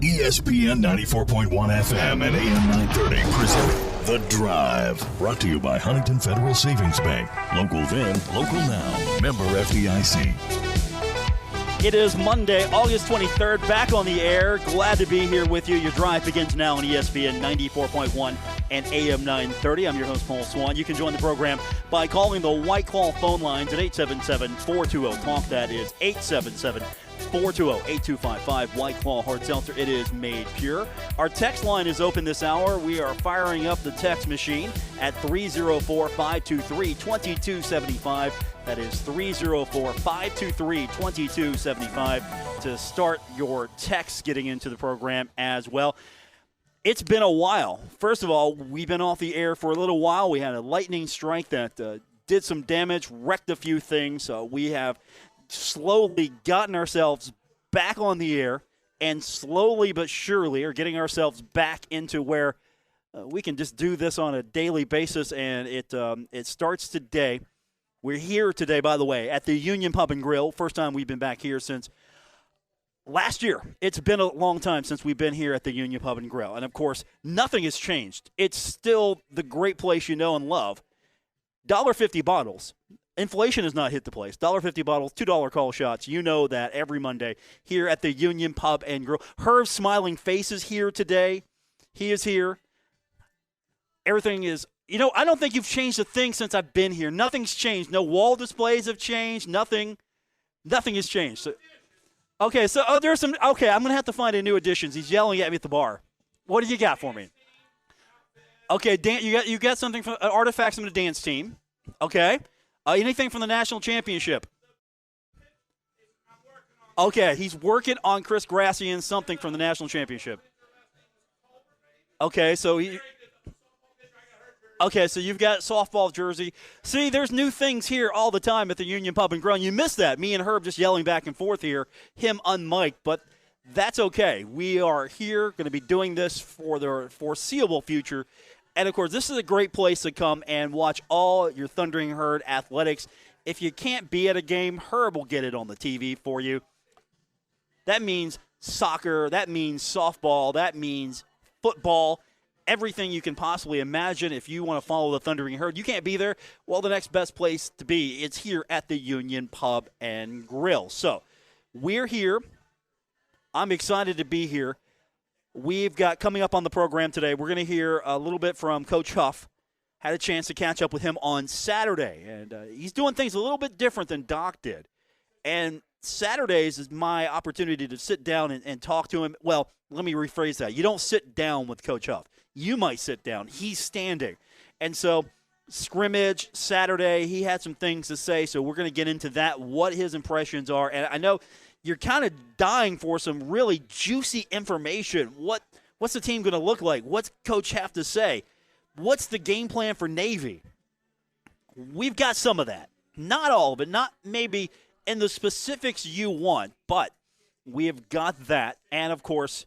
ESPN 94.1 FM and AM 930 present The Drive. Brought to you by Huntington Federal Savings Bank. Local then, local now. Member FDIC. It is Monday, August 23rd, back on the air. Glad to be here with you. Your drive begins now on ESPN 94.1 and AM 930. I'm your host, Paul Swann. You can join the program by calling the White Claw phone lines at 877-420-TALK. That is 877-420-8255. White Claw Hard Seltzer. It is made pure. Our text line is open this hour. We are firing up the text machine at 304-523-2275. That is 304-523-2275 to start your text getting into the program as well. It's been a while. First of all, we've been off the air for a little while. We had a lightning strike that did some damage, wrecked a few things. So we have slowly gotten ourselves back on the air and slowly but surely are getting ourselves back into where we can just do this on a daily basis, and it starts today. We're here today, by the way, at the Union Pub and Grill. First time we've been back here since last year. It's been a long time since we've been here at the Union Pub and Grill. And, of course, nothing has changed. It's still the great place you know and love. $1.50 bottles. Inflation has not hit the place. $1.50 bottles, $2 call shots. You know that every Monday here at the Union Pub and Grill. Herb's smiling face is here today. He is here. Everything is... You know, I don't think you've changed a thing since I've been here. Nothing's changed. No wall displays have changed. Nothing has changed. So, okay, so there's some. Okay, I'm gonna have to find a new additions. He's yelling at me at the bar. What do you got for me? Okay, Dan, you got something from artifacts from the dance team. Okay, anything from the national championship? Okay, he's working on Chris Grassian something from the national championship. Okay, so he. Okay, so you've got softball jersey. See, there's new things here all the time at the Union Pub and Grill. You missed that. Me and Herb just yelling back and forth here, him unmiked, but that's okay. We are here, going to be doing this for the foreseeable future. And, of course, this is a great place to come and watch all your Thundering Herd athletics. If you can't be at a game, Herb will get it on the TV for you. That means soccer. That means softball. That means football. Everything you can possibly imagine. If you want to follow the Thundering Herd, you can't be there. Well, the next best place to be, it's here at the Union Pub and Grill. So we're here. I'm excited to be here. We've got coming up on the program today, we're going to hear a little bit from Coach Huff. Had a chance to catch up with him on Saturday, and he's doing things a little bit different than Doc did. And Saturdays is my opportunity to sit down and talk to him. Well, let me rephrase that. You don't sit down with Coach Huff. You might sit down. He's standing. And so scrimmage Saturday, he had some things to say, so we're going to get into that, what his impressions are. And I know you're kind of dying for some really juicy information. What's the team going to look like? What's Coach have to say? What's the game plan for Navy? We've got some of that. Not all of it, not maybe in the specifics you want, but we have got that. And, of course,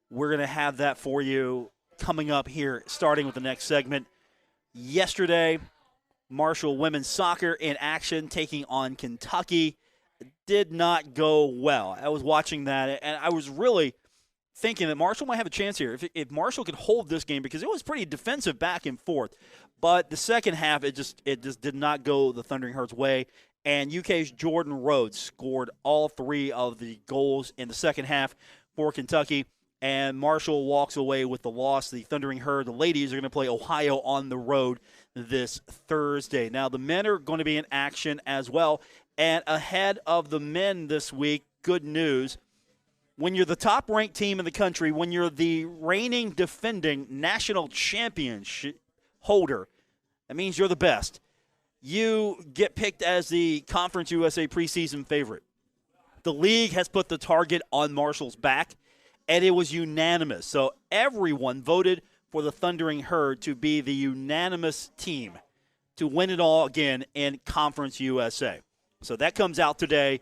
we're going to have that for you coming up here, starting with the next segment. Yesterday, Marshall women's soccer in action, taking on Kentucky. Did not go well. I was watching that, and I was really thinking that Marshall might have a chance here. If Marshall could hold this game, because it was pretty defensive back and forth. But the second half, it just did not go the Thundering Herd's way. And UK's Jordan Rhodes scored all three of the goals in the second half for Kentucky. And Marshall walks away with the loss. The Thundering Herd, the ladies, are going to play Ohio on the road this Thursday. Now, the men are going to be in action as well. And ahead of the men this week, good news. When you're the top-ranked team in the country, when you're the reigning, defending national championship holder, that means you're the best. You get picked as the Conference USA preseason favorite. The league has put the target on Marshall's back, and it was unanimous. So everyone voted for the Thundering Herd to be the unanimous team to win it all again in Conference USA. So that comes out today.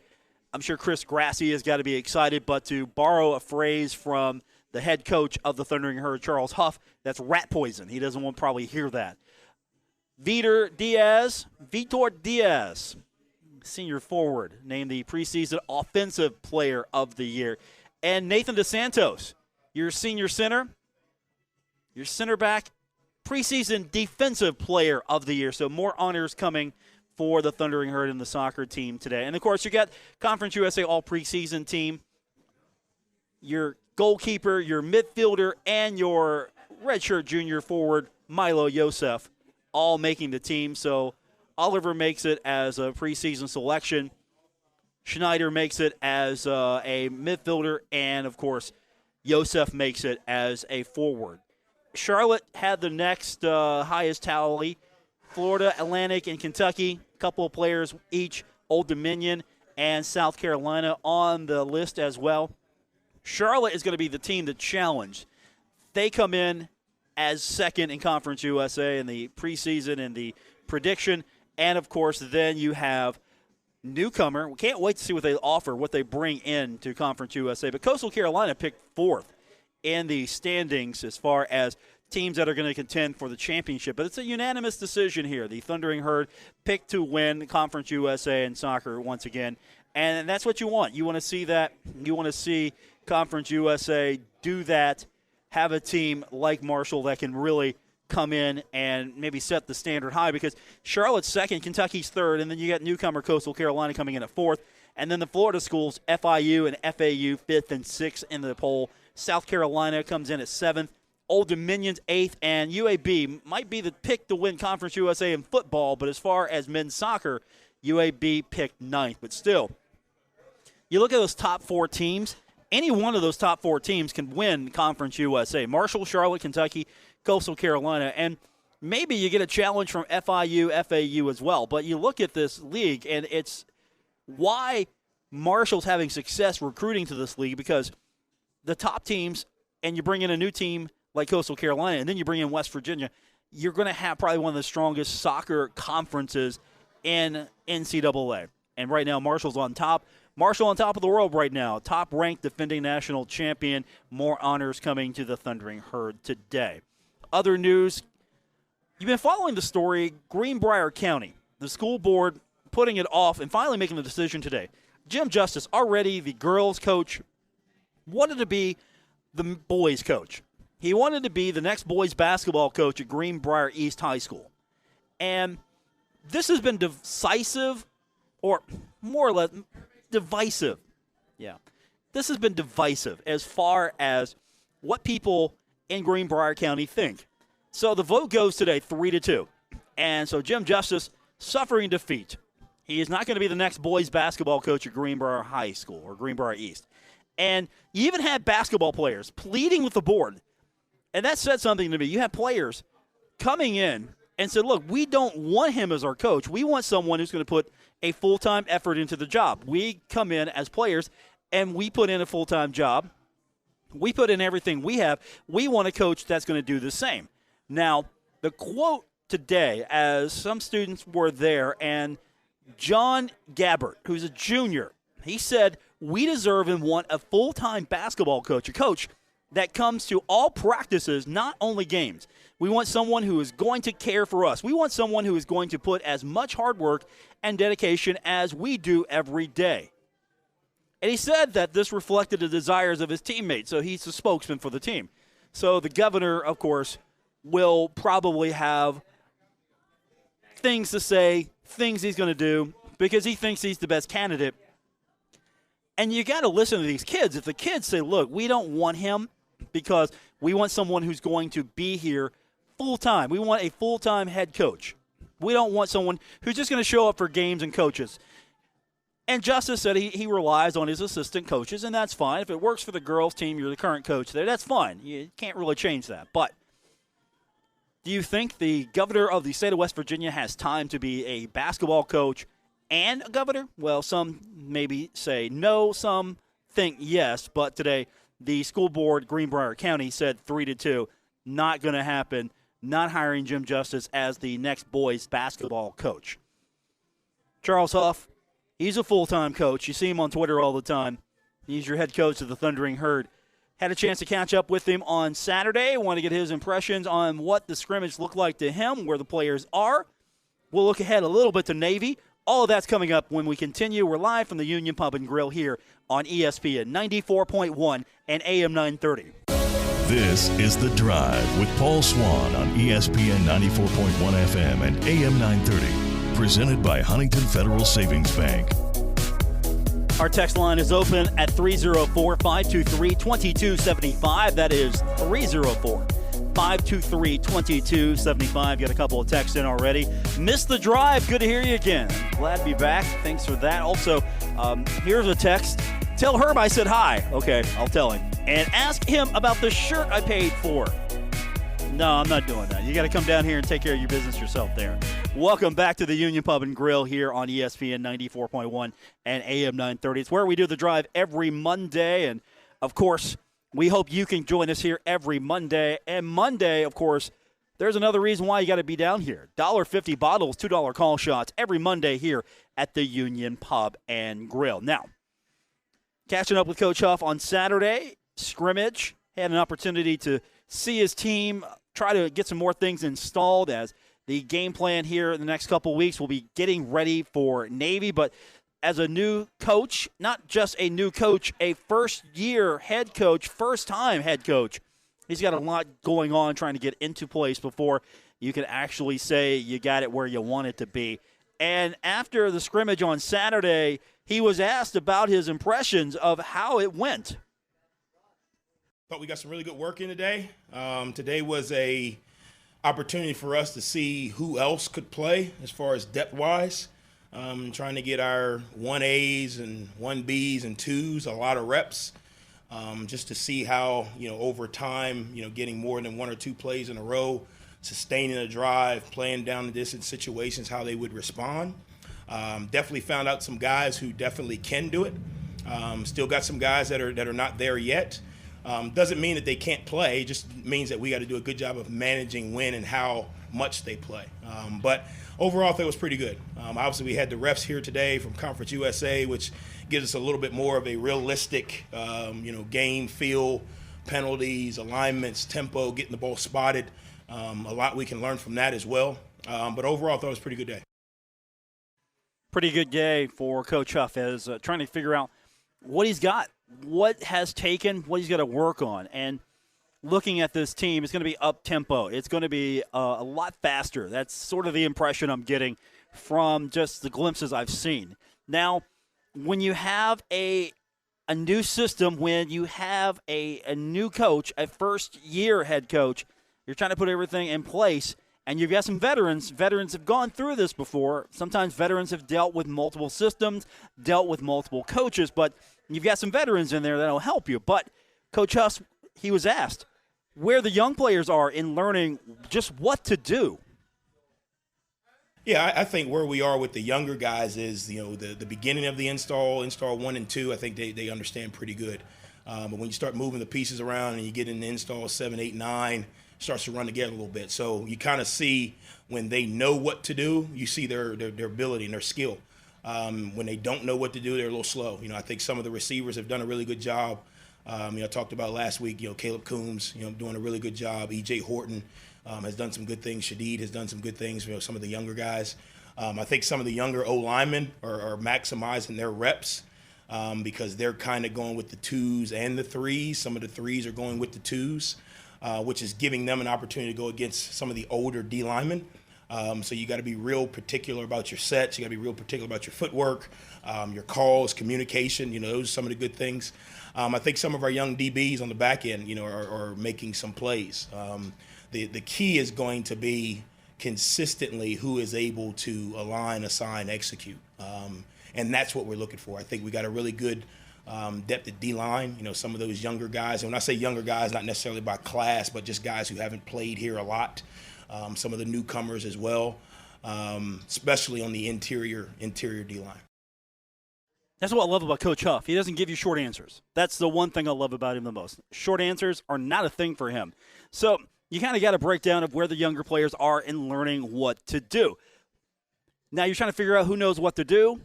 I'm sure Chris Grassi has got to be excited, but to borrow a phrase from the head coach of the Thundering Herd, Charles Huff, that's rat poison. He doesn't want to probably hear that. Vitor Diaz, senior forward, named the preseason offensive player of the year. And Nathan DeSantos, your senior center, your center back, preseason defensive player of the year. So more honors coming for the Thundering Herd and the soccer team today. And, of course, you got Conference USA all preseason team, your goalkeeper, your midfielder, and your redshirt junior forward, Milo Yosef, all making the team. So Oliver makes it as a preseason selection. Schneider makes it as a midfielder. And, of course, Yosef makes it as a forward. Charlotte had the next highest tally. Florida, Atlantic, and Kentucky, a couple of players each. Old Dominion and South Carolina on the list as well. Charlotte is going to be the team that challenged. They come in as second in Conference USA in the preseason and the prediction. And, of course, then you have newcomer. We can't wait to see what they offer, what they bring in to Conference USA. But Coastal Carolina picked fourth in the standings as far as teams that are going to contend for the championship. But it's a unanimous decision here. The Thundering Herd picked to win Conference USA in soccer once again. And that's what you want. You want to see that. You want to see Conference USA do that, have a team like Marshall that can really come in and maybe set the standard high, because Charlotte's second, Kentucky's third, and then you got newcomer Coastal Carolina coming in at fourth. And then the Florida schools, FIU and FAU, fifth and sixth in the poll. South Carolina comes in at seventh. Old Dominion's eighth, and UAB might be the pick to win Conference USA in football, but as far as men's soccer, UAB picked ninth. But still, you look at those top four teams, any one of those top four teams can win Conference USA. Marshall, Charlotte, Kentucky, Coastal Carolina, and maybe you get a challenge from FIU, FAU as well. But you look at this league, and it's why Marshall's having success recruiting to this league, because the top teams, and you bring in a new team like Coastal Carolina, and then you bring in West Virginia, you're going to have probably one of the strongest soccer conferences in NCAA. And right now, Marshall's on top. Marshall on top of the world right now. Top-ranked defending national champion. More honors coming to the Thundering Herd today. Other news, you've been following the story. Greenbrier County, the school board putting it off and finally making the decision today. Jim Justice, already the girls' coach, wanted to be the boys' coach. He wanted to be the next boys' basketball coach at Greenbrier East High School. And this has been decisive, or more or less divisive. Yeah. This has been divisive as far as what people in Greenbrier County think. So the vote goes today 3-2. And so Jim Justice suffering defeat. He is not going to be the next boys' basketball coach at Greenbrier High School or Greenbrier East. And you even had basketball players pleading with the board. And that said something to me. You have players coming in and said, look, we don't want him as our coach. We want someone who's going to put a full-time effort into the job. We come in as players, and we put in a full-time job. We put in everything we have. We want a coach that's going to do the same. Now, the quote today, as some students were there, and John Gabbert, who's a junior, he said, we deserve and want a full-time basketball coach, a coach that comes to all practices, not only games. We want someone who is going to care for us. We want someone who is going to put as much hard work and dedication as we do every day. And he said that this reflected the desires of his teammates, so he's the spokesman for the team. So the governor, of course, will probably have things to say, things he's going to do, because he thinks he's the best candidate. And you got to listen to these kids. If the kids say, look, we don't want him because we want someone who's going to be here full-time. We want a full-time head coach. We don't want someone who's just going to show up for games and coaches. And Justice said he relies on his assistant coaches, and that's fine. If it works for the girls' team, you're the current coach there, that's fine. You can't really change that. But do you think the governor of the state of West Virginia has time to be a basketball coach and a governor? Well, some maybe say no, some think yes. But today, the school board, Greenbrier County, said 3-2. Not going to happen. Not hiring Jim Justice as the next boys basketball coach. Charles Huff, he's a full-time coach. You see him on Twitter all the time. He's your head coach of the Thundering Herd. Had a chance to catch up with him on Saturday. Want to get his impressions on what the scrimmage looked like to him, where the players are. We'll look ahead a little bit to Navy All of that's coming up when we continue. We're live from the Union Pub and Grill here on ESPN 94.1 and AM 930. This is The Drive with Paul Swann on ESPN 94.1 FM and AM 930. Presented by Huntington Federal Savings Bank. Our text line is open at 304-523-2275. That is 304-523-2275. Got a couple of texts in already. Missed the drive. Good to hear you again. Glad to be back. Thanks for that. Also, here's a text. Tell Herb I said hi. Okay, I'll tell him. And ask him about the shirt I paid for. No, I'm not doing that. You got to come down here and take care of your business yourself there. Welcome back to the Union Pub and Grill here on ESPN 94.1 and AM 930. It's where we do the drive every Monday. And, of course, we hope you can join us here every Monday. And Monday, of course, there's another reason why you got to be down here. $1.50 bottles, $2 call shots every Monday here at the Union Pub and Grill. Now, catching up with Coach Huff on Saturday, scrimmage, had an opportunity to see his team, try to get some more things installed as the game plan here in the next couple of weeks will be getting ready for Navy. But as a new coach, not just a new coach, a first-year head coach, first-time head coach, he's got a lot going on trying to get into place before you can actually say you got it where you want it to be. And after the scrimmage on Saturday, he was asked about his impressions of how it went. Thought we got some really good work in today. Today was a opportunity for us to see who else could play as far as depth-wise. Trying to get our 1As and 1Bs and 2s, a lot of reps, just to see how, over time, getting more than one or two plays in a row, sustaining a drive, playing down the distance situations, how they would respond. Definitely found out some guys who definitely can do it. Still got some guys that are not there yet. Doesn't mean that they can't play. It just means that we got to do a good job of managing when and how much they play. But overall, I thought it was pretty good. Obviously, we had the refs here today from Conference USA, which gives us a little bit more of a realistic, game feel, penalties, alignments, tempo, getting the ball spotted. A lot we can learn from that as well. But overall, I thought it was a pretty good day. Pretty good day for Coach Huff as trying to figure out what he's got, what has taken, what he's got to work on. And looking at this team, it's going to be up-tempo. It's going to be a lot faster. That's sort of the impression I'm getting from just the glimpses I've seen. Now, when you have a new system, when you have a new coach, a first-year head coach, you're trying to put everything in place, and you've got some veterans. Veterans have gone through this before. Sometimes veterans have dealt with multiple systems, dealt with multiple coaches, but you've got some veterans in there that will help you. But Coach Huss, he was asked where the young players are in learning just what to do. Yeah, I think where we are with the younger guys is, the beginning of the install 1 and 2, I think they understand pretty good. But when you start moving the pieces around and you get into install 7, 8, 9, starts to run together a little bit. So you kind of see when they know what to do, you see their ability and their skill. When they don't know what to do, they're a little slow. I think some of the receivers have done a really good job. I talked about last week, Caleb Coombs, doing a really good job. E.J. Horton has done some good things. Shadeed has done some good things, some of the younger guys. I think some of the younger O-linemen are maximizing their reps because they're kind of going with the 2s and the 3s. Some of the 3s are going with the 2s, which is giving them an opportunity to go against some of the older D-linemen. So you got to be real particular about your sets. You got to be real particular about your footwork, your calls, communication. Those are some of the good things. I think some of our young DBs on the back end, are making some plays. The key is going to be consistently who is able to align, assign, execute. And that's what we're looking for. I think we got a really good depth at D-line. Some of those younger guys, and when I say younger guys, not necessarily by class, but just guys who haven't played here a lot. Some of the newcomers as well, especially on the interior D-line. That's what I love about Coach Huff. He doesn't give you short answers. That's the one thing I love about him the most. Short answers are not a thing for him. So you kind of got a breakdown of where the younger players are in learning what to do. Now you're trying to figure out who knows what to do,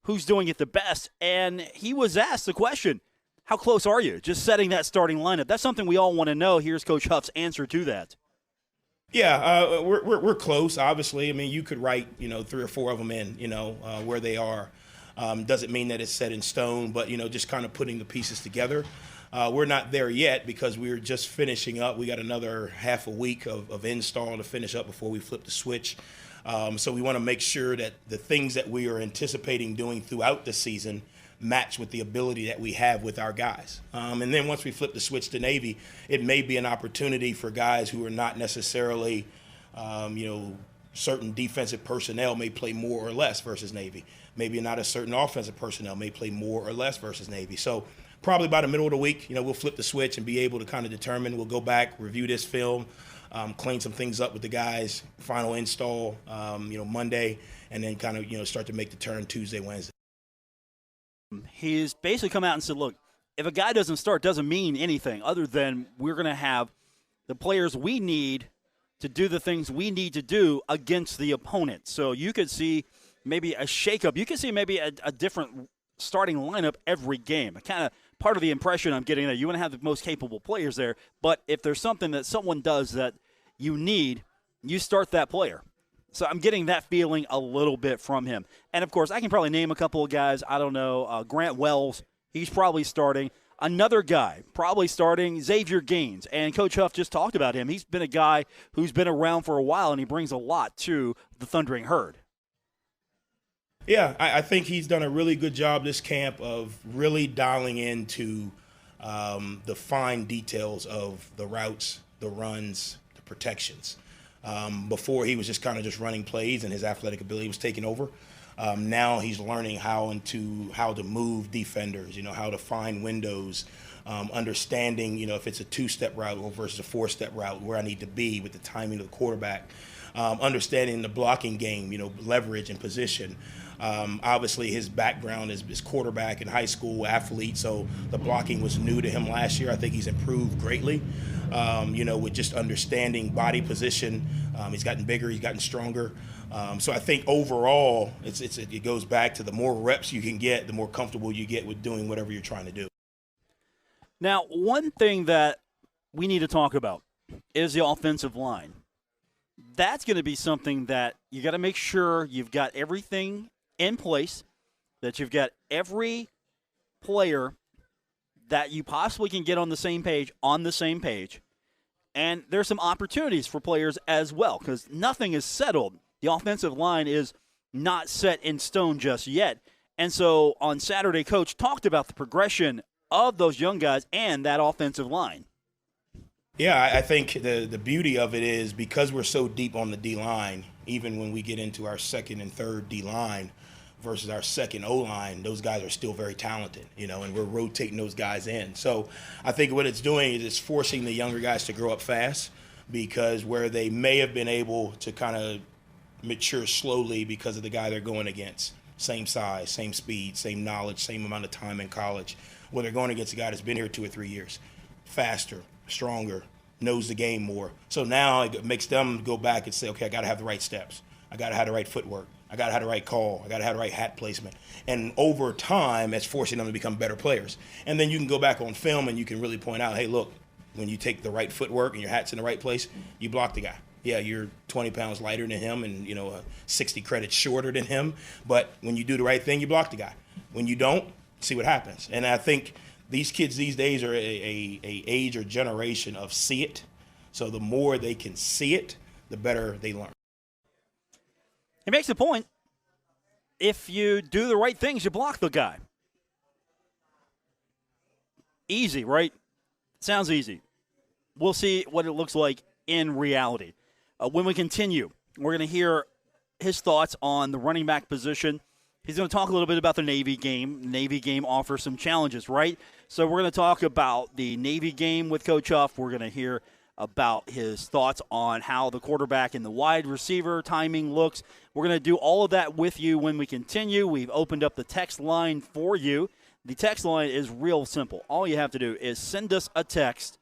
who's doing it the best, and he was asked the question, how close are you just setting that starting lineup? That's something we all want to know. Here's Coach Huff's answer to that. Yeah, we're close. Obviously, I mean, you could write 3 or 4 of them in where they are. Doesn't mean that it's set in stone, but just kind of putting the pieces together. We're not there yet because we're just finishing up. We got another half a week of install to finish up before we flip the switch. So we want to make sure that the things that we are anticipating doing throughout the season match with the ability that we have with our guys. And then once we flip the switch to Navy, it may be an opportunity for guys who are not necessarily, certain defensive personnel may play more or less versus Navy. Maybe not a certain offensive personnel may play more or less versus Navy. So probably by the middle of the week, we'll flip the switch and be able to kind of determine. We'll go back, review this film, clean some things up with the guys, final install, Monday, and then kind of, start to make the turn Tuesday, Wednesday. He's basically come out and said, look, if a guy doesn't start, doesn't mean anything other than we're going to have the players we need to do the things we need to do against the opponent. So you could see maybe a shakeup. You could see maybe a different starting lineup every game. Kind of part of the impression I'm getting that you want to have the most capable players there, but if there's something that someone does that you need, you start that player. So I'm getting that feeling a little bit from him. And, of course, I can probably name a couple of guys. I don't know. Grant Wells, he's probably starting. Another guy probably starting, Xavier Gaines. And Coach Huff just talked about him. He's been a guy who's been around for a while, and he brings a lot to the Thundering Herd. Yeah, I think he's done a really good job this camp of really dialing into the fine details of the routes, the runs, the protections. Before he was just kind of just running plays and his athletic ability was taking over. Now he's learning how to move defenders, how to find windows, understanding, if it's a 2-step route versus a 4-step route, where I need to be with the timing of the quarterback, understanding the blocking game, leverage and position. Obviously, his background is quarterback and high school athlete, so the blocking was new to him last year. I think he's improved greatly, with just understanding body position. He's gotten bigger, he's gotten stronger. So I think overall, it goes back to the more reps you can get, the more comfortable you get with doing whatever you're trying to do. Now, one thing that we need to talk about is the offensive line. That's going to be something that you got to make sure you've got everything in place, that you've got every player that you possibly can get on the same page, and there's some opportunities for players as well, because nothing is settled. The offensive line is not set in stone just yet. And so on Saturday, Coach talked about the progression of those young guys and that offensive line. Yeah, I think the beauty of it is because we're so deep on the D-line, even when we get into our second and third D-line versus our second O-line, those guys are still very talented, and we're rotating those guys in. So I think what it's doing is it's forcing the younger guys to grow up fast, because where they may have been able to kind of mature slowly because of the guy they're going against, same size, same speed, same knowledge, same amount of time in college, where they're going against a guy that's been here 2 or 3 years, faster, stronger, knows the game more. So now it makes them go back and say, okay, I got to have the right steps. I got to have the right footwork. I got to have the right call. I got to have the right hat placement. And over time, it's forcing them to become better players. And then you can go back on film and you can really point out, hey, look, when you take the right footwork and your hat's in the right place, you block the guy. Yeah, you're 20 pounds lighter than him and, 60 credits shorter than him. But when you do the right thing, you block the guy. When you don't, see what happens. And I think these kids these days are a age or generation of see it. So the more they can see it, the better they learn. He makes a point. If you do the right things, you block the guy. Easy, right? Sounds easy. We'll see what it looks like in reality. When we continue, we're going to hear his thoughts on the running back position. He's going to talk a little bit about the Navy game. Navy game offers some challenges, right? So we're going to talk about the Navy game with Coach Huff. We're going to hear about his thoughts on how the quarterback and the wide receiver timing looks. We're going to do all of that with you when we continue. We've opened up the text line for you. The text line is real simple. All you have to do is send us a text.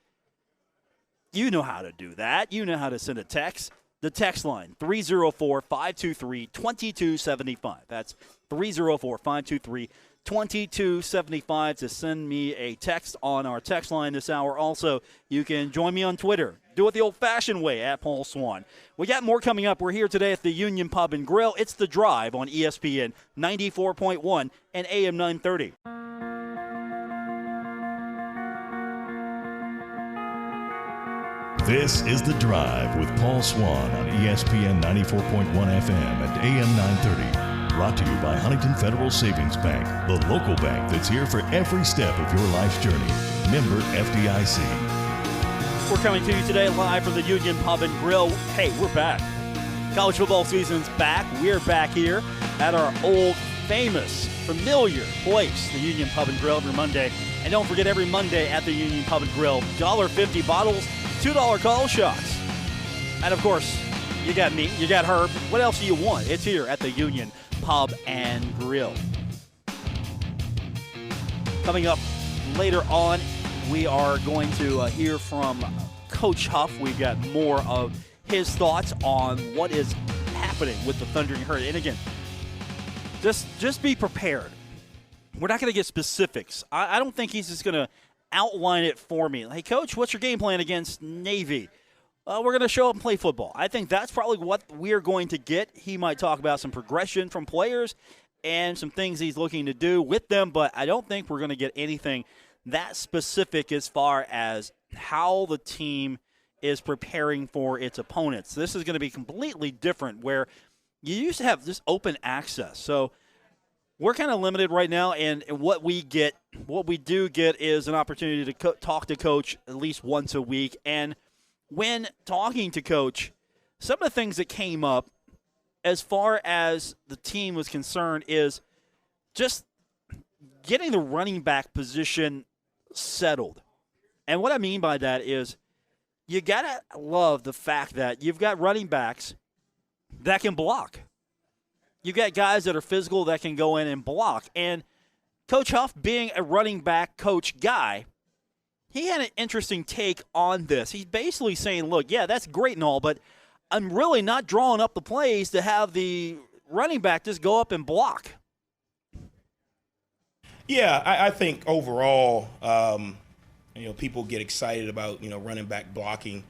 You know how to do that. You know how to send a text. The text line, 304-523-2275. That's 304-523-2275. 2275 to send me a text on our text line this hour. Also, you can join me on Twitter. Do it the old-fashioned way, at Paul Swann. We got more coming up. We're here today at the Union Pub and Grill. It's The Drive on ESPN 94.1 and AM 930. This is The Drive with Paul Swann on ESPN 94.1 FM and AM 930. Brought to you by Huntington Federal Savings Bank, the local bank that's here for every step of your life's journey. Member FDIC. We're coming to you today live from the Union Pub and Grill. Hey, we're back. College football season's back. We're back here at our old, famous, familiar place, the Union Pub and Grill, every Monday. And don't forget, every Monday at the Union Pub and Grill, $1.50 bottles, $2 call shots. And, of course, you got me, you got Herb. What else do you want? It's here at the Union Pub and Grill. Coming up later on, we are going to hear from Coach Huff. We've got more of his thoughts on what is happening with the Thundering Herd. And again, just be prepared. We're not going to get specifics. I don't think he's just going to outline it for me. Hey, Coach, what's your game plan against Navy? We're going to show up and play football. I think that's probably what we're going to get. He might talk about some progression from players and some things he's looking to do with them, but I don't think we're going to get anything that specific as far as how the team is preparing for its opponents. This is going to be completely different, where you used to have this open access. So we're kind of limited right now, and what we do get is an opportunity to talk to Coach at least once a week. And when talking to Coach, some of the things that came up as far as the team was concerned is just getting the running back position settled. And what I mean by that is you got to love the fact that you've got running backs that can block. You've got guys that are physical that can go in and block. And Coach Huff, being a running back coach guy, he had an interesting take on this. He's basically saying, look, yeah, that's great and all, but I'm really not drawing up the plays to have the running back just go up and block. Yeah, I think overall, people get excited about, running back blocking.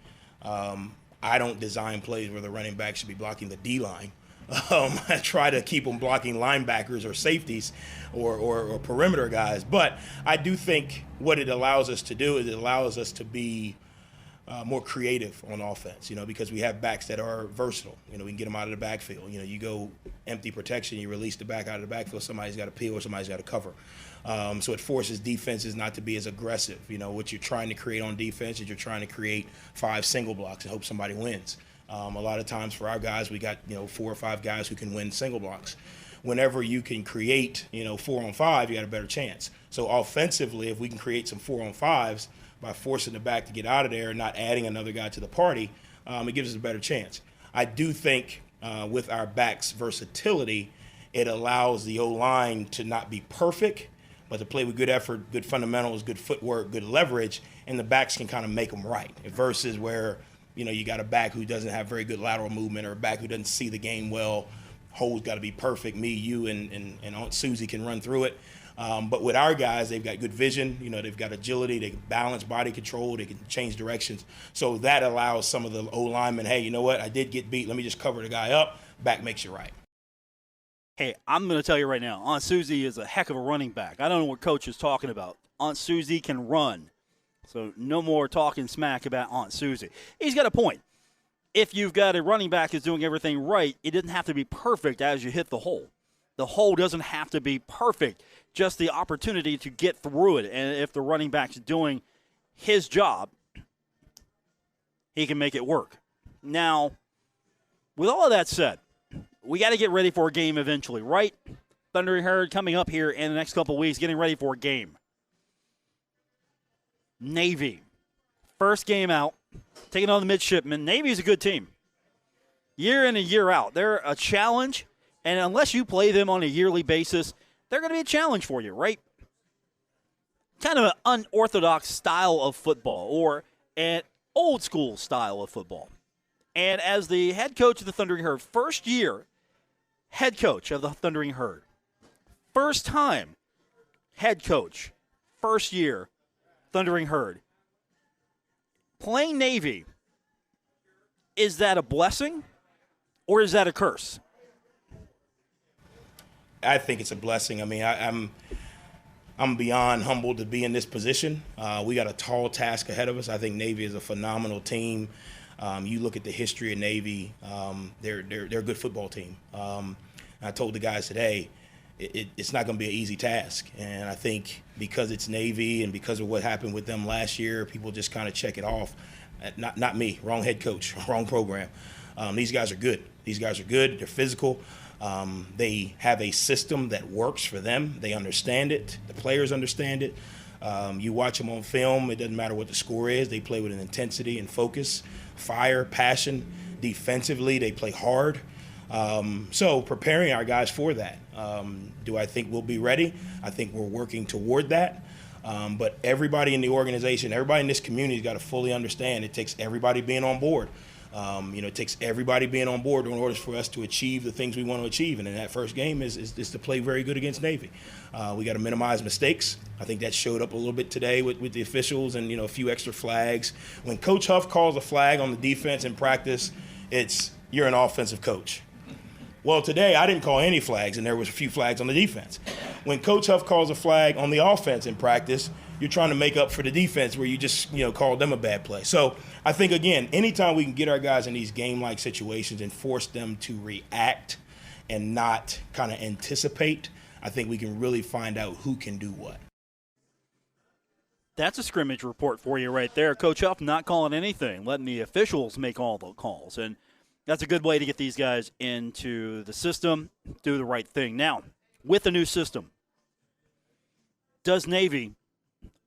I don't design plays where the running back should be blocking the D-line. I try to keep them blocking linebackers or safeties or perimeter guys. But I do think what it allows us to do is it allows us to be more creative on offense, because we have backs that are versatile. We can get them out of the backfield. You go empty protection, you release the back out of the backfield, somebody's got to peel or somebody's got to cover. So it forces defenses not to be as aggressive. What you're trying to create on defense is you're trying to create 5 single blocks and hope somebody wins. A lot of times for our guys, we got 4 or 5 guys who can win single blocks. Whenever you can create 4-on-5, you got a better chance. So offensively, if we can create some 4-on-5s by forcing the back to get out of there and not adding another guy to the party, it gives us a better chance. I do think with our backs' versatility, it allows the O-line to not be perfect, but to play with good effort, good fundamentals, good footwork, good leverage, and the backs can kind of make them right. Versus where you got a back who doesn't have very good lateral movement, or a back who doesn't see the game well. Hole's got to be perfect. Me, you, and Aunt Susie can run through it. But with our guys, they've got good vision. They've got agility. They can balance body control. They can change directions. So that allows some of the O-linemen, hey, you know what? I did get beat. Let me just cover the guy up. Back makes you right. Hey, I'm going to tell you right now, Aunt Susie is a heck of a running back. I don't know what Coach is talking about. Aunt Susie can run. So no more talking smack about Aunt Susie. He's got a point. If you've got a running back who's doing everything right, it doesn't have to be perfect as you hit the hole. The hole doesn't have to be perfect, just the opportunity to get through it. And if the running back's doing his job, he can make it work. Now, with all of that said, we got to get ready for a game eventually, right? Thundering Herd coming up here in the next couple of weeks, getting ready for a game. Navy, first game out, taking on the midshipmen. Navy's a good team. Year in and year out. They're a challenge, and unless you play them on a yearly basis, they're going to be a challenge for you, right? Kind of an unorthodox style of football, or an old school style of football. And as the head coach of the Thundering Herd, first year head coach of the Thundering Herd, first time head coach, first year, Thundering Herd. Playing Navy, is that a blessing or is that a curse? I think it's a blessing. I mean, I'm beyond humbled to be in this position. We got a tall task ahead of us. I think Navy is a phenomenal team. You look at the history of Navy; they're a good football team. I told the guys today, it's not going to be an easy task. And I think because it's Navy and because of what happened with them last year, people just kind of check it off. Not me. Wrong head coach. Wrong program. These guys are good. These guys are good. They're physical. They have a system that works for them. They understand it. The players understand it. You watch them on film. It doesn't matter what the score is. They play with an intensity and focus, fire, passion. Defensively, they play hard. So preparing our guys for that. Do I think we'll be ready? I think we're working toward that. But everybody in the organization, everybody in this community has got to fully understand it takes everybody being on board. It takes everybody being on board in order for us to achieve the things we want to achieve. And in that first game is to play very good against Navy. We got to minimize mistakes. I think that showed up a little bit today with the officials and, a few extra flags. When Coach Huff calls a flag on the defense in practice, it's you're an offensive coach. Well, today I didn't call any flags, and there was a few flags on the defense. When Coach Huff calls a flag on the offense in practice, you're trying to make up for the defense where you just, called them a bad play. So I think, again, anytime we can get our guys in these game-like situations and force them to react and not kind of anticipate, I think we can really find out who can do what. That's a scrimmage report for you right there. Coach Huff not calling anything, letting the officials make all the calls. And that's a good way to get these guys into the system, do the right thing. Now, with the new system, does Navy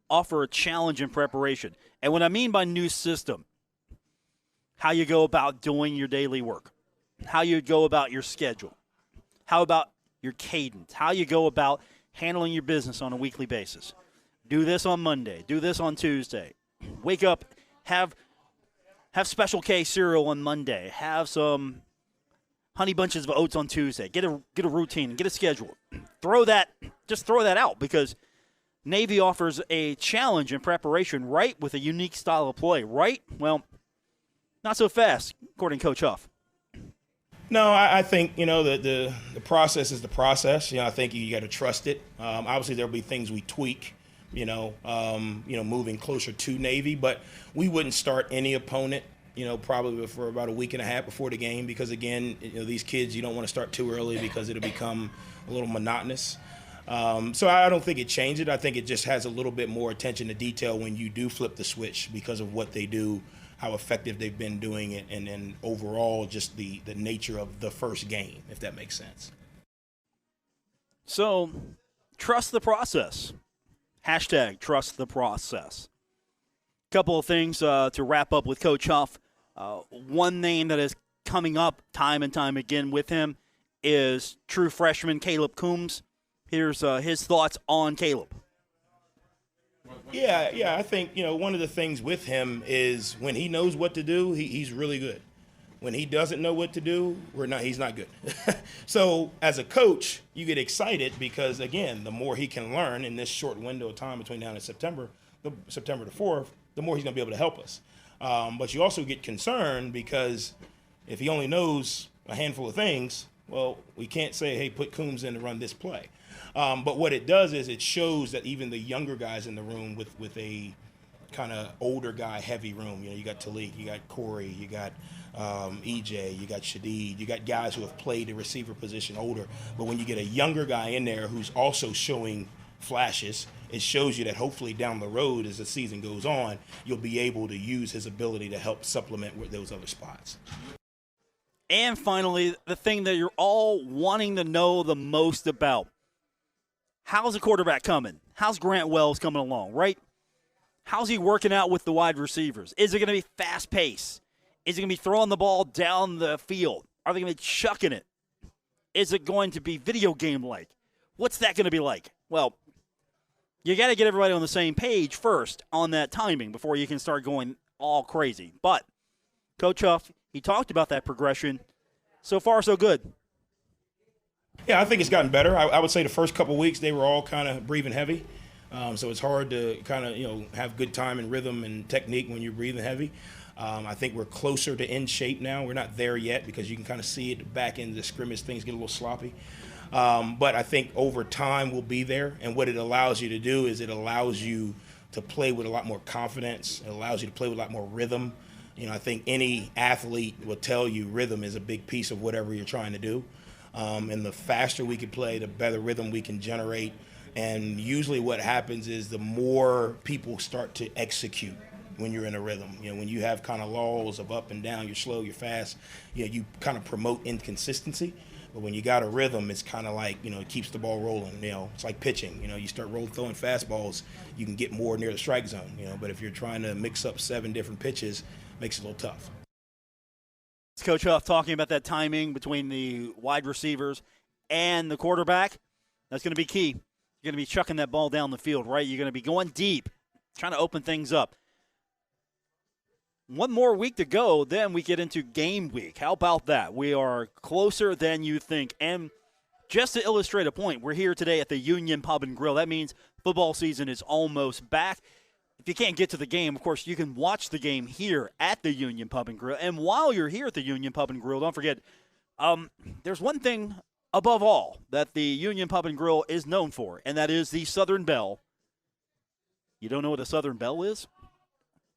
offer a challenge in preparation? And what I mean by new system, how you go about doing your daily work, how you go about your schedule, how about your cadence, how you go about handling your business on a weekly basis. Do this on Monday, do this on Tuesday. Wake up, have Special K cereal on Monday. Have some Honey Bunches of Oats on Tuesday. Get a routine, get a schedule. Throw that out because Navy offers a challenge in preparation, right, with a unique style of play, right? Well, not so fast, according to Coach Huff. No, I think, the process is the process. I think you got to trust it. Obviously, there'll be things we tweak, moving closer to Navy, but we wouldn't start any opponent, probably for about a week and a half before the game because, again, these kids, you don't want to start too early because it'll become a little monotonous. So I don't think it changed it. I think it just has a little bit more attention to detail when you do flip the switch because of what they do, how effective they've been doing it, and then overall just the nature of the first game, if that makes sense. So trust the process. Hashtag trust the process. Couple of things to wrap up with Coach Huff. One name that is coming up time and time again with him is true freshman Caleb Coombs. Here's his thoughts on Caleb. Yeah, I think, one of the things with him is when he knows what to do, he's really good. When he doesn't know what to do, he's not good. So as a coach, you get excited because, again, the more he can learn in this short window of time between now and September the 4th, the more he's going to be able to help us. But you also get concerned because if he only knows a handful of things, well, we can't say, hey, put Coombs in to run this play. But what it does is it shows that even the younger guys in the room with a kind of older guy heavy room, you got Talik, you got Corey, you got EJ, you got Shadid, you got guys who have played the receiver position older. But when you get a younger guy in there who's also showing flashes, it shows you that hopefully down the road as the season goes on, you'll be able to use his ability to help supplement with those other spots. And finally, the thing that you're all wanting to know the most about. How's the quarterback coming? How's Grant Wells coming along, right? How's he working out with the wide receivers? Is it going to be fast pace? Is it going to be throwing the ball down the field? Are they going to be chucking it? Is it going to be video game-like? What's that going to be like? Well, you got to get everybody on the same page first on that timing before you can start going all crazy. But Coach Huff, he talked about that progression. So far, so good. Yeah, I think it's gotten better. I would say the first couple weeks they were all kind of breathing heavy. So it's hard to kind of, have good time and rhythm and technique when you're breathing heavy. I think we're closer to in shape now. We're not there yet because you can kind of see it back in the scrimmage. Things get a little sloppy. But I think over time we'll be there. And what it allows you to do is it allows you to play with a lot more confidence. It allows you to play with a lot more rhythm. I think any athlete will tell you rhythm is a big piece of whatever you're trying to do. And the faster we can play, the better rhythm we can generate. And usually what happens is the more people start to execute when you're in a rhythm. When you have kind of lulls of up and down, you're slow, you're fast, you kind of promote inconsistency. But when you got a rhythm, it's kind of like, it keeps the ball rolling. It's like pitching. You start throwing fastballs, you can get more near the strike zone. But if you're trying to mix up 7 different pitches, it makes it a little tough. It's Coach Huff talking about that timing between the wide receivers and the quarterback. That's going to be key. You're going to be chucking that ball down the field, right? You're going to be going deep, trying to open things up. One more week to go, then we get into game week. How about that? We are closer than you think. And just to illustrate a point, we're here today at the Union Pub and Grill. That means football season is almost back. If you can't get to the game, of course, you can watch the game here at the Union Pub and Grill. And while you're here at the Union Pub and Grill, don't forget, there's one thing above all that the Union Pub and Grill is known for, and that is the Southern Belle. You don't know what a Southern Belle is?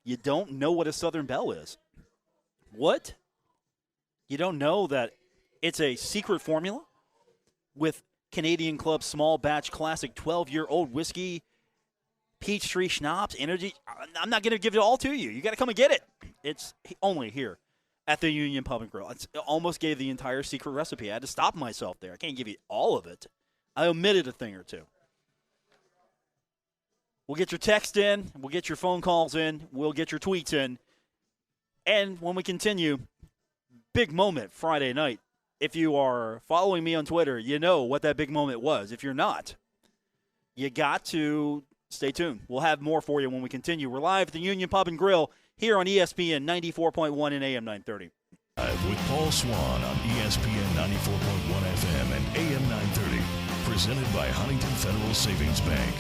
You don't know what a Southern Belle is? What? You don't know that it's a secret formula with Canadian Club Small Batch Classic 12-year-old whiskey, Peachtree Schnapps, Energy? I'm not going to give it all to you. You got to come and get it. It's only here at the Union Pub and Grill. It almost gave the entire secret recipe. I had to stop myself there. I can't give you all of it. I omitted a thing or two. We'll get your text in. We'll get your phone calls in. We'll get your tweets in. And when we continue, big moment Friday night. If you are following me on Twitter, you know what that big moment was. If you're not, you got to stay tuned. We'll have more for you when we continue. We're live at the Union Pub and Grill here on ESPN 94.1 and AM 930. Live with Paul Swann on ESPN 94.1 FM and AM 930. Presented by Huntington Federal Savings Bank.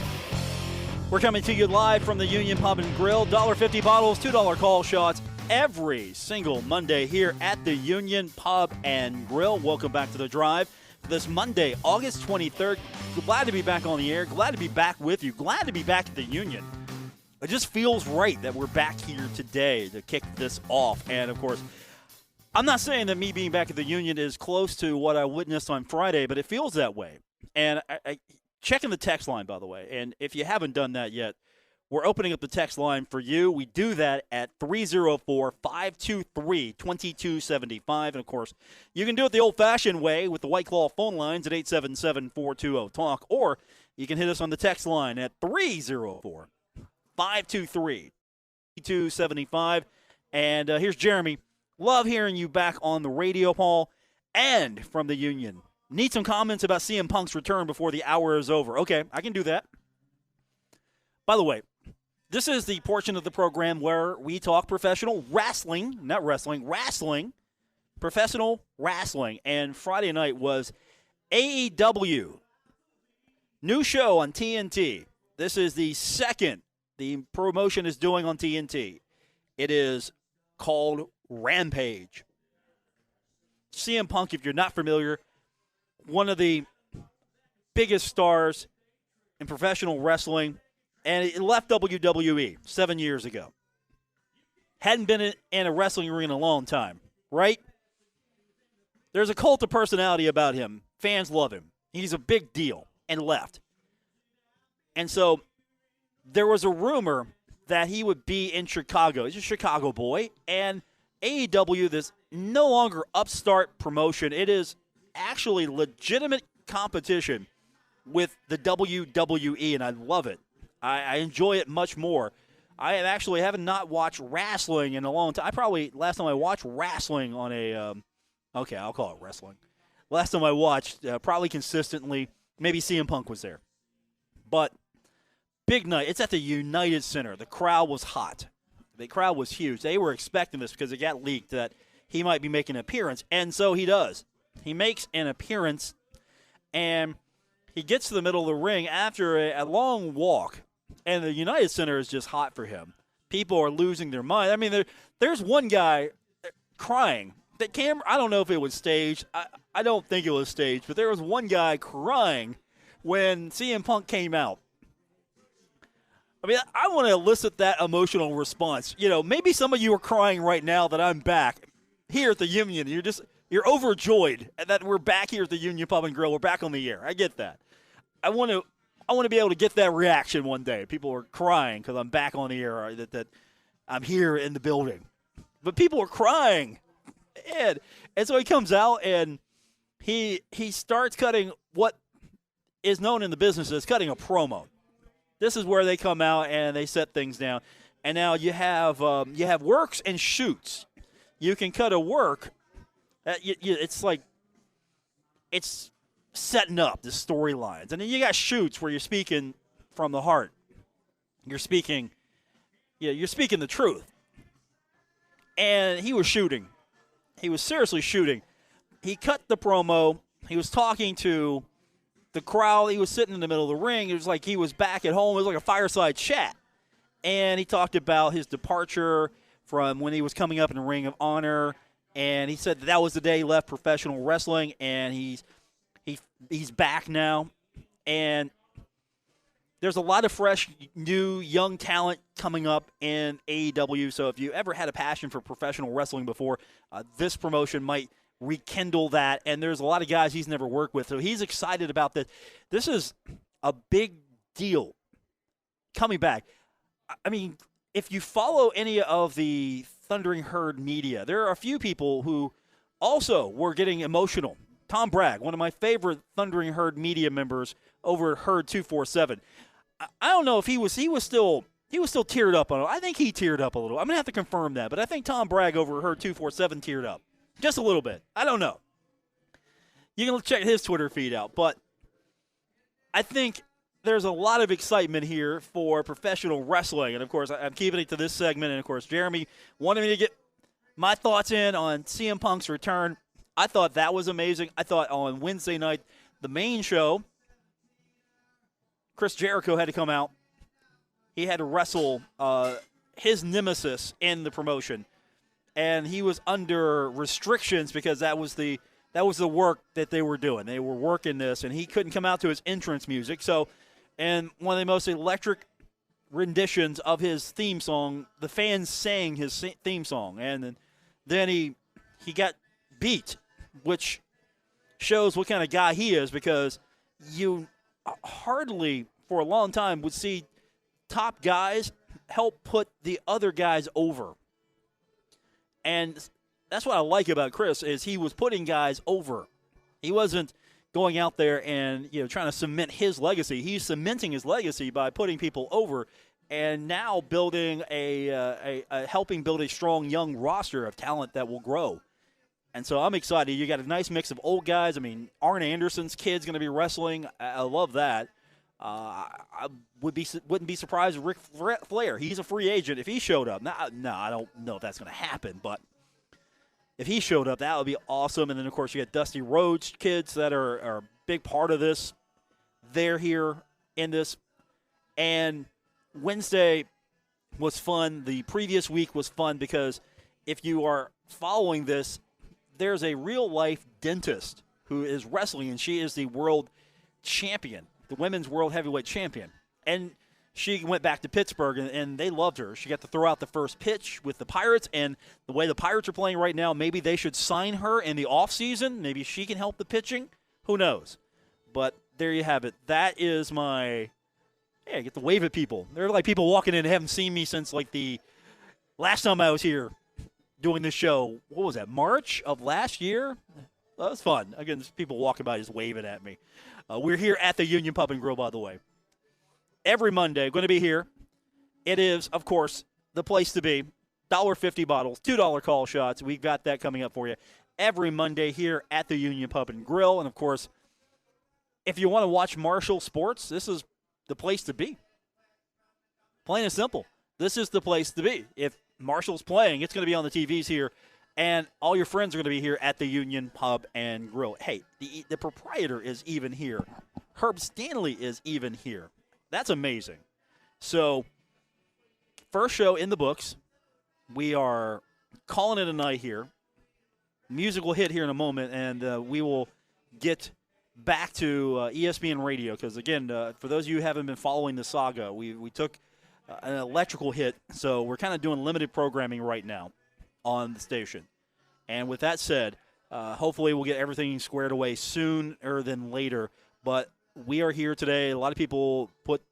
We're coming to you live from the Union Pub and Grill. $1.50 bottles, $2 call shots every single Monday here at the Union Pub and Grill. Welcome back to the drive. This Monday, August 23rd. Glad to be back on the air. Glad to be back with you. Glad to be back at the Union. It just feels right that we're back here today to kick this off. And, of course, I'm not saying that me being back at the Union is close to what I witnessed on Friday, but it feels that way. And I checking the text line, by the way. And if you haven't done that yet, we're opening up the text line for you. We do that at 304-523-2275. And, of course, you can do it the old-fashioned way with the White Claw phone lines at 877-420-TALK. Or you can hit us on the text line at 304-523-2275. And here's Jeremy. Love hearing you back on the radio, Paul, and from the Union. Need some comments about CM Punk's return before the hour is over. Okay, I can do that. By the way, this is the portion of the program where we talk professional wrestling, not wrestling, wrestling, professional wrestling. And Friday night was AEW. New show on TNT. This is the second the promotion is doing on TNT. It is called Rampage. CM Punk, if you're not familiar, one of the biggest stars in professional wrestling, and it left WWE 7 years ago. Hadn't been in a wrestling ring in a long time, right? There's a cult of personality about him. Fans love him. He's a big deal, and left. And so there was a rumor that he would be in Chicago. He's a Chicago boy, and AEW, this no longer upstart promotion, it is actually legitimate competition with the WWE, and I love it. I enjoy it much more. I haven't not watched wrestling in a long time. Last time I watched wrestling on a, okay, I'll call it wrestling. Last time I watched, probably consistently, maybe CM Punk was there. But big night. It's at the United Center. The crowd was hot. The crowd was huge. They were expecting this because it got leaked that he might be making an appearance, and so he does. He makes an appearance And he gets to the middle of the ring after a long walk, and the United Center is just hot for him. People are losing their mind. I mean, there's one guy crying. The camera, I don't know if it was staged. I don't think it was staged, but there was one guy crying when CM Punk came out. I mean, I want to elicit that emotional response. You know, maybe some of you are crying right now that I'm back here at the Union. You're overjoyed that we're back here at the Union Pub and Grill. We're back on the air. I get that. I want to be able to get that reaction one day. People are crying because I'm back on the air, that I'm here in the building. But people are crying. And so he comes out and he starts cutting what is known in the business as cutting a promo. This is where they come out and they set things down. And now you have works and shoots. You can cut a work. It's like it's setting up the storylines. And then you got shoots where you're speaking from the heart. You're speaking the truth. And he was shooting. He was seriously shooting. He cut the promo. He was talking to the crowd. He was sitting in the middle of the ring. It was like he was back at home. It was like a fireside chat. And he talked about his departure from when he was coming up in the Ring of Honor. And he said that was the day he left professional wrestling, and he's back now. And there's a lot of fresh, new, young talent coming up in AEW. So if you ever had a passion for professional wrestling before, this promotion might rekindle that. And there's a lot of guys he's never worked with. So he's excited about this. This is a big deal coming back. I mean, if you follow any of the Thundering Herd media, there are a few people who also were getting emotional. Tom Bragg, one of my favorite Thundering Herd media members over at Herd 247. I don't know if he was still teared up on it. I think he teared up a little. I'm going to have to confirm that, but I think Tom Bragg over at Herd 247 teared up. Just a little bit. I don't know. You can check his Twitter feed out, but I think there's a lot of excitement here for professional wrestling. And, of course, I'm keeping it to this segment. And, of course, Jeremy wanted me to get my thoughts in on CM Punk's return. I thought that was amazing. I thought on Wednesday night, the main show, Chris Jericho had to come out. He had to wrestle his nemesis in the promotion. And he was under restrictions because that was the work that they were doing. They were working this, and he couldn't come out to his entrance music. So, and one of the most electric renditions of his theme song, the fans sang his theme song. And then he got beat, which shows what kind of guy he is, because you hardly for a long time would see top guys help put the other guys over. And that's what I like about Chris, is he was putting guys over. He wasn't going out there and trying to cement his legacy. He's cementing his legacy by putting people over, and now building helping build a strong young roster of talent that will grow. And so I'm excited. You got a nice mix of old guys. I mean, Arn Anderson's kid's going to be wrestling. I love that. I wouldn't be surprised if Ric Flair, he's a free agent, if he showed up. No, I don't know if that's going to happen, but if he showed up, that would be awesome. And then, of course, you got Dusty Rhodes kids that are a big part of this. They're here in this. And Wednesday was fun. The previous week was fun because if you are following this, there's a real-life dentist who is wrestling, and she is the world champion, the women's world heavyweight champion. And she went back to Pittsburgh, and they loved her. She got to throw out the first pitch with the Pirates, and the way the Pirates are playing right now, maybe they should sign her in the offseason. Maybe she can help the pitching. Who knows? But there you have it. That is my – I get to wave at people. There are like people walking in and haven't seen me since like the last time I was here doing this show. What was that, March of last year? That was fun. Again, there's people walking by just waving at me. We're here at the Union Pub and Grill, by the way. Every Monday, going to be here. It is, of course, the place to be. $1.50 bottles, $2 call shots. We've got that coming up for you every Monday here at the Union Pub and Grill. And, of course, if you want to watch Marshall sports, this is the place to be. Plain and simple. This is the place to be. If Marshall's playing, it's going to be on the TVs here And all your friends are going to be here at the Union Pub and Grill. Hey, the proprietor is even here. Herb Stanley is even here. That's amazing. So, first show in the books. We are calling it a night here. Music will hit here in a moment, and we will get back to ESPN Radio because, again, for those of you who haven't been following the saga, we took an electrical hit, so we're kind of doing limited programming right now on the station. And with that said, hopefully we'll get everything squared away sooner than later. But we are here today. A lot of people put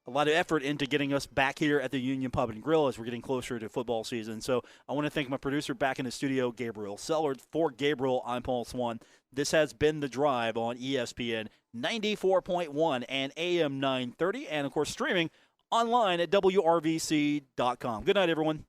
a lot of effort into getting us back here at the Union Pub and Grill as we're getting closer to football season. So I want to thank my producer back in the studio, Gabriel Sellard. For Gabriel, I'm Paul Swann. This has been The Drive on ESPN 94.1 and AM 930, and, of course, streaming online at WRVC.com. Good night, everyone.